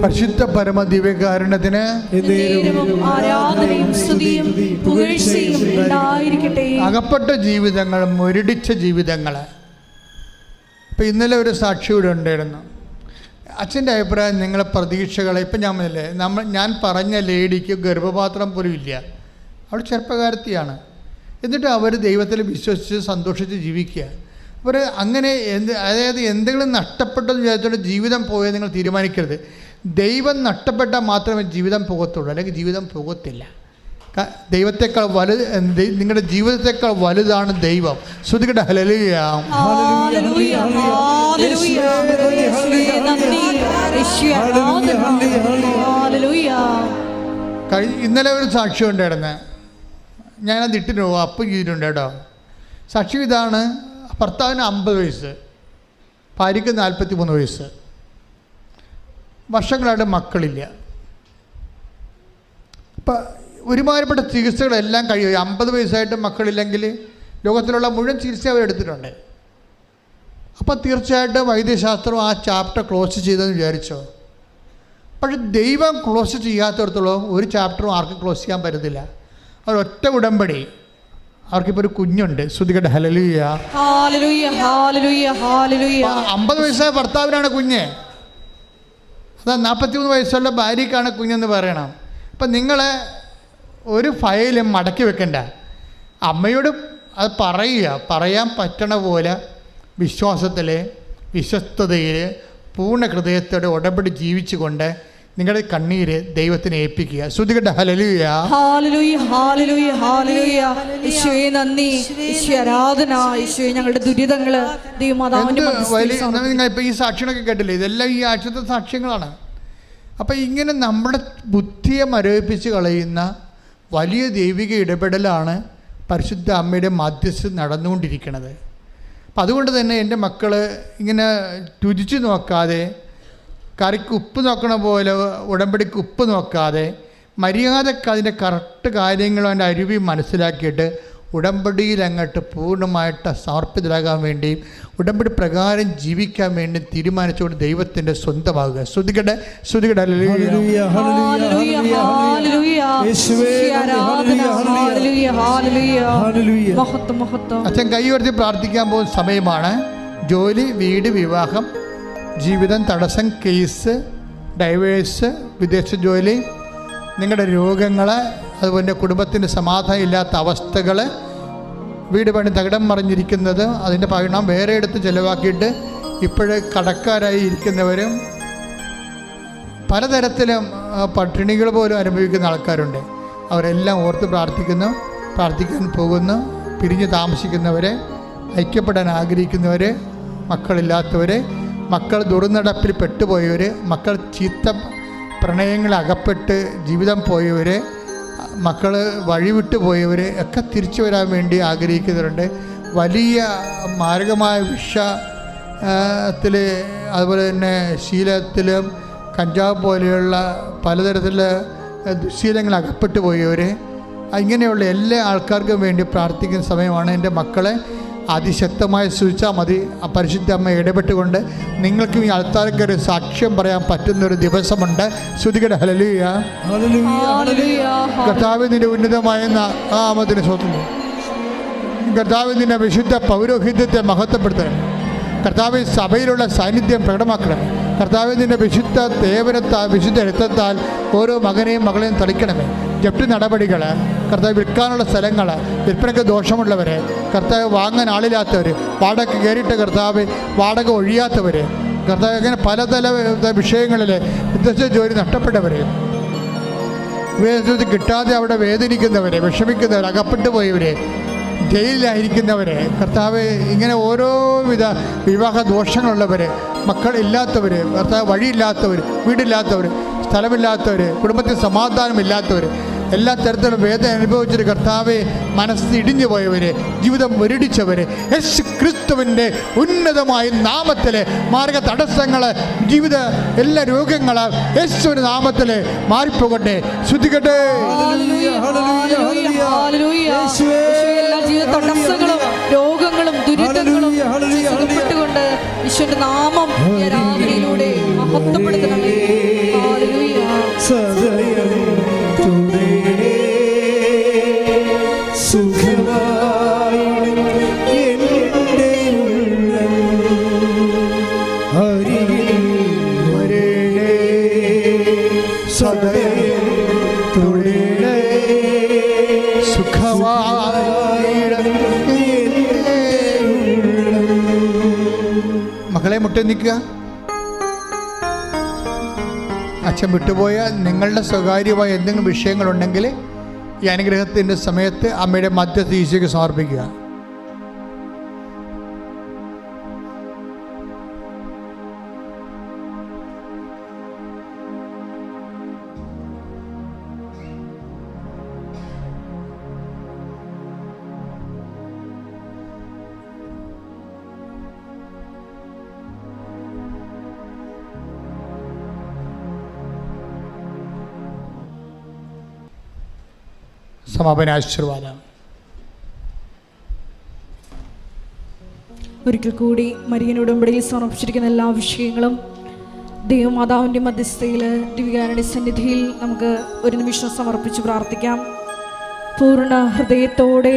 പരിശുദ്ധ പരമ ദിവ്യകാരുണ്യത്തിന് അകപ്പെട്ട ജീവിതങ്ങൾ, മുരടിച്ച ജീവിതങ്ങൾ. ഇപ്പം ഇന്നലെ ഒരു സാക്ഷി ഇവിടെ ഉണ്ടായിരുന്നു. അച്ഛൻ്റെ അഭിപ്രായം നിങ്ങളെ പ്രതീക്ഷകളെ ഇപ്പം ഞാൻ പറഞ്ഞ ലേഡിക്ക് ഗർഭപാത്രം പോലും ഇല്ല, അവൾ ചെറുപ്പക്കാരത്തിയാണ്. എന്നിട്ട് അവർ ദൈവത്തിൽ വിശ്വസിച്ച് സന്തോഷിച്ച് ജീവിക്കുക. അവർ അങ്ങനെ അതായത് എന്തെങ്കിലും നഷ്ടപ്പെട്ടെന്ന് വിചാരിച്ചുകൊണ്ട് ജീവിതം പോയത് നിങ്ങൾ തീരുമാനിക്കരുത്. ദൈവം നഷ്ടപ്പെട്ടാൽ മാത്രമേ ജീവിതം പോകത്തുള്ളൂ, അല്ലെങ്കിൽ ജീവിതം പോകത്തില്ല. ദൈവത്തെക്കാൾ നിങ്ങളുടെ ജീവിതത്തെക്കാൾ വലുതാണ് ദൈവം. ശ്രുതികട്ടെ. ഹല്ലേലൂയ, ഇന്നലെ ഒരു സാക്ഷി ഉണ്ടായിരുന്നു, ഞാനത് ഇട്ടിട്ട് അപ്പം ചെയ്തിട്ടുണ്ട് കേട്ടോ. സാക്ഷി ഇതാണ്: ഭർത്താവിന് 50 വയസ്സ്, ഭാര്യയ്ക്ക് 43 വയസ്സ്, വർഷങ്ങളായിട്ട് മക്കളില്ല. ഇപ്പം ഒരുമാതിരിപ്പെട്ട ചികിത്സകളെല്ലാം കഴിയും. 50 വയസ്സായിട്ട് മക്കളില്ലെങ്കിൽ ലോകത്തിലുള്ള മുഴുവൻ ചികിത്സ അവരെടുത്തിട്ടുണ്ട്. അപ്പം തീർച്ചയായിട്ടും വൈദ്യശാസ്ത്രം ആ ചാപ്റ്റർ ക്ലോസ് ചെയ്തെന്ന് വിചാരിച്ചോ? പക്ഷെ ദൈവം ക്ലോസ് ചെയ്യാത്തടത്തോളം ഒരു ചാപ്റ്ററും ആർക്കും ക്ലോസ് ചെയ്യാൻ പറ്റത്തില്ല. ഒരൊറ്റ ഉടമ്പടി, അവർക്കിപ്പോൾ ഒരു കുഞ്ഞുണ്ട്. ശ്രുതികട്ടെ ഹല്ലേലൂയ. ഹല്ലേലൂയ ഹല്ലേലൂയ ഹല്ലേലൂയ. 50 വയസ്സായ ഭർത്താവിനാണ് കുഞ്ഞ്, അതാ 43 വയസ്സുള്ള ഭാര്യയ്ക്കാണ് കുഞ്ഞെന്ന് പറയണം. അപ്പം നിങ്ങൾ ഒരു ഫയലും മടക്കി വെക്കണ്ട, അമ്മയോട് അത് പറയാൻ പറ്റണ പോലെ വിശ്വാസത്തിൽ, വിശ്വസ്തതയിൽ, പൂർണ്ണ ഹൃദയത്തോടെ ഉടമ്പടി ജീവിച്ചുകൊണ്ട് നിങ്ങളുടെ കണ്ണീര് ദൈവത്തിനെ ഏൽപ്പിക്കുക. ശ്രുതികട്ടെ ഹല്ലേലൂയ. ഹല്ലേലൂയ ഹല്ലേലൂയ ഹല്ലേലൂയ. യേശുവേ നന്ദി, യേശുവേ ആരാധന, യേശുവേ ഞങ്ങളുടെ ദുരിതങ്ങൾ ദൈവമാതാവിന്റെ മധ്യസ്ഥയിൽ. നിങ്ങൾ ഇപ്പോൾ ഈ സാക്ഷ്യങ്ങളൊക്കെ കേട്ടില്ലേ, ഇതെല്ലാം ഈ ആഴ്ചത്തെ സാക്ഷ്യങ്ങളാണ്. അപ്പം ഇങ്ങനെ നമ്മുടെ ബുദ്ധിയെ മരവിപ്പിച്ച് കളയുന്ന വലിയ ദൈവിക ഇടപെടലാണ് പരിശുദ്ധ അമ്മയുടെ മധ്യസ്ഥ നടന്നുകൊണ്ടിരിക്കുന്നത്. അപ്പം അതുകൊണ്ട് തന്നെ എൻ്റെ മക്കൾ ഇങ്ങനെ രുചിച്ച് നോക്കാതെ, കറിക്ക് ഉപ്പ് നോക്കണ പോലെ ഉടമ്പടിക്ക് ഉപ്പ് നോക്കാതെ, മര്യാദക്ക് അതിൻ്റെ കറക്റ്റ് കാര്യങ്ങളും അതിൻ്റെ അരുവി മനസ്സിലാക്കിയിട്ട് ഉടമ്പടിയിൽ അങ്ങോട്ട് പൂർണ്ണമായിട്ട് സമർപ്പിതരാകാൻ വേണ്ടിയും ഉടമ്പടി പ്രകാരം ജീവിക്കാൻ വേണ്ടി തീരുമാനിച്ചുകൊണ്ട് ദൈവത്തിൻ്റെ സ്വന്തമാകുക. ശ്രുതികട്ടെ ശ്രുതികട്ടെ. അച്ഛൻ കൈ ഉയർത്തി പ്രാർത്ഥിക്കാൻ പോകുന്ന സമയമാണ്. ജോലി, വീട്, വിവാഹം, ജീവിതം, തടസ്സം, കേസ്, ഡൈവേഴ്സ്, വിദേശ ജോലി, നിങ്ങളുടെ രോഗങ്ങൾ, അതുപോലെ കുടുംബത്തിന് സമാധാനം ഇല്ലാത്ത അവസ്ഥകൾ, വീട് പണി തകിടം മറിഞ്ഞിരിക്കുന്നത്, അതിൻ്റെ പണം വേറെ എടുത്ത് ചിലവാക്കിയിട്ട് ഇപ്പോഴേ കടക്കാരായി ഇരിക്കുന്നവരും, പലതരത്തിലും പട്ടിണികൾ പോലും അനുഭവിക്കുന്ന ആൾക്കാരുണ്ട്. അവരെല്ലാം ഓർത്ത് പ്രാർത്ഥിക്കാൻ പോകുന്നു. പിരിഞ്ഞ് താമസിക്കുന്നവരെ, ഐക്യപ്പെടാൻ ആഗ്രഹിക്കുന്നവർ, മക്കളില്ലാത്തവർ, മക്കൾ ദുർനടപ്പിൽ പെട്ടുപോയവർ, മക്കൾ ചീത്ത പ്രണയങ്ങളിൽ അകപ്പെട്ട് ജീവിതം പോയവർ, മക്കൾ വഴിവിട്ടു പോയവർ ഒക്കെ തിരിച്ചു വരാൻ വേണ്ടി ആഗ്രഹിക്കുന്നവരുണ്ട്. വലിയ മാരകമായ വിഷത്തിൽ, അതുപോലെ തന്നെ ശീലത്തിലും കഞ്ചാവ് പോലെയുള്ള പലതരത്തിലുള്ള ദുശ്ശീലങ്ങൾ അകപ്പെട്ടു പോയവർ, ഇങ്ങനെയുള്ള എല്ലാ ആൾക്കാർക്കും വേണ്ടി പ്രാർത്ഥിക്കുന്ന സമയമാണ്. എൻ്റെ മക്കളെ അതിശക്തമായി സൂചിച്ചാൽ മതി. ആ പരിശുദ്ധ അമ്മ ഇടപെട്ടുകൊണ്ട് നിങ്ങൾക്കും ഈ ആൾക്കാർക്ക് ഒരു സാക്ഷ്യം പറയാൻ പറ്റുന്നൊരു ദിവസമുണ്ട്. ശ്രുതികട്ടെ ഹല്ലേലൂയ. കർത്താവ് നിന്റെ ഉന്നതമായ നാമത്തിന് സ്വന്തം. കർത്താവ് നിന്റെ വിശുദ്ധ പൗരോഹിത്യത്തെ മഹത്വപ്പെടുത്തണം. കർത്താവ് സഭയിലുള്ള സാന്നിധ്യം പ്രകടമാക്കണമേ. കർത്താവ് നിന്റെ വിശുദ്ധ ദേവരത്താൽ, വിശുദ്ധ രക്തത്താൽ ഓരോ മകനെയും മകളെയും തളിക്കണമേ. ജപ്തി നടപടികൾ, കർത്താവ് വിൽക്കാനുള്ള സ്ഥലങ്ങൾ, വിൽപ്പനയ്ക്ക് ദോഷമുള്ളവർ, കർത്താവ് വാങ്ങാൻ ആളില്ലാത്തവർ, വാടക കയറിയിട്ട് കർത്താവ് വാടക ഒഴിയാത്തവർ, കർത്താവ് അങ്ങനെ പലതര വിഷയങ്ങളിൽ വിദ്യാഭ്യാസ ജോലി നഷ്ടപ്പെട്ടവർ, വിദ്യാഭ്യാസത്തിൽ കിട്ടാതെ അവിടെ വേദനിക്കുന്നവർ, വിഷമിക്കുന്നവർ, അകപ്പെട്ടു പോയവർ, ജയിലിലായിരിക്കുന്നവർ, കർത്താവ് ഇങ്ങനെ ഓരോവിധ വിവാഹ ദോഷങ്ങളുള്ളവർ, മക്കളില്ലാത്തവർ, കർത്താവ് വഴിയില്ലാത്തവർ, വീടില്ലാത്തവർ, സ്ഥലമില്ലാത്തവർ, കുടുംബത്തിൽ സമാധാനമില്ലാത്തവർ, എല്ലാ തരത്തിലും വേദന അനുഭവിച്ചൊരു കർത്താവെ, മനസ്സിടിഞ്ഞു പോയവർ, ജീവിതം മുരടിച്ചവർ, യേശു ക്രിസ്തുവിൻ്റെ ഉന്നതമായ നാമത്തിൽ മാർഗ തടസ്സങ്ങൾ, ജീവിത എല്ലാ രോഗങ്ങൾ യേശുവിൻ്റെ നാമത്തിൽ മാറിപ്പോകട്ടെ. ശ്രുതികട്ടെ. തടസ്സങ്ങളും രോഗങ്ങളും ദുരിതങ്ങളും സുഖപ്പെട്ടുകൊണ്ട് ഈശോയുടെ നാമം രാവിലെയിലൂടെ മഹത്വപ്പെടുത്തണമേ. മക്കളെ മുട്ടി നിൽക്കുക. അച്ഛൻ വിട്ടുപോയ നിങ്ങളുടെ സ്വകാര്യമായ എന്തെങ്കിലും വിഷയങ്ങളുണ്ടെങ്കിൽ ഈ അനുഗ്രഹത്തിൻ്റെ സമയത്ത് അമ്മയുടെ മധ്യത്തിൽ ഈശോയ്ക്ക് സമർപ്പിക്കുക. സമാപനാശീർവാദം. ഒരിക്കൽ കൂടി മരിയൻ ഉടമ്പടിയിൽ സമർപ്പിച്ചിരിക്കുന്ന എല്ലാ വിഷയങ്ങളും ദൈവമാതാവിൻ്റെ മധ്യസ്ഥയിൽ ദിവ്യകാരുണ്യ സന്നിധിയിൽ നമുക്ക് ഒരു നിമിഷം സമർപ്പിച്ച് പ്രാർത്ഥിക്കാം. പൂർണ്ണ ഹൃദയത്തോടെ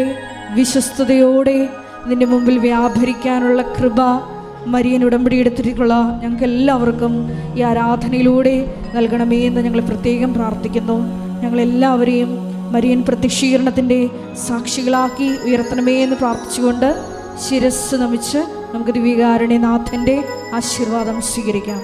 വിശ്വസ്തയോടെ നിന്റെ മുമ്പിൽ വ്യാപരിക്കാനുള്ള കൃപ മരിയൻ ഉടമ്പടി എടുത്തിട്ടുള്ള ഞങ്ങൾക്ക് എല്ലാവർക്കും ഈ ആരാധനയിലൂടെ നൽകണമേ എന്ന് ഞങ്ങൾ പ്രത്യേകം പ്രാർത്ഥിക്കുന്നു. ഞങ്ങളെല്ലാവരെയും മരിയൻ പ്രത്യക്ഷീകരണത്തിൻ്റെ സാക്ഷികളാക്കി ഉയർത്തണമേ എന്ന് പ്രാർത്ഥിച്ചുകൊണ്ട് ശിരസ് നമിച്ച് നമുക്ക് ദിവ്യകാരുണ്യനാഥൻ്റെ ആശീർവാദം സ്വീകരിക്കാം.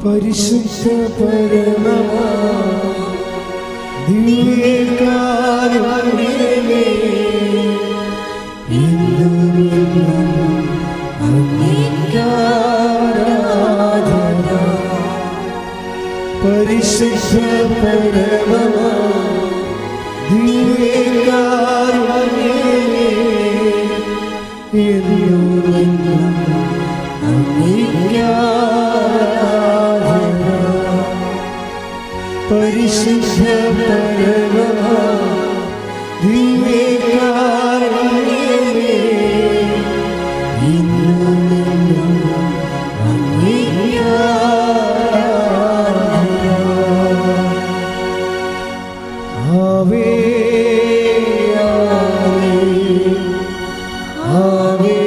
പരിശുദ്ധ പരമമാ ദിവ്യകാരുണ്യമേ, എന്നും അങ്ങേക്കാരാധന. പരിശുദ്ധ പരമമാ ദിവ്യകാരുണ്യമേ, എന്നും അങ്ങേക്കാരാധന. പരിശുദ്ധ പരമമാ ദിവ്യകാരുണ്യമേ, എന്നും അങ്ങേക്കാരാധന. ആവേ ആവേ ആവേ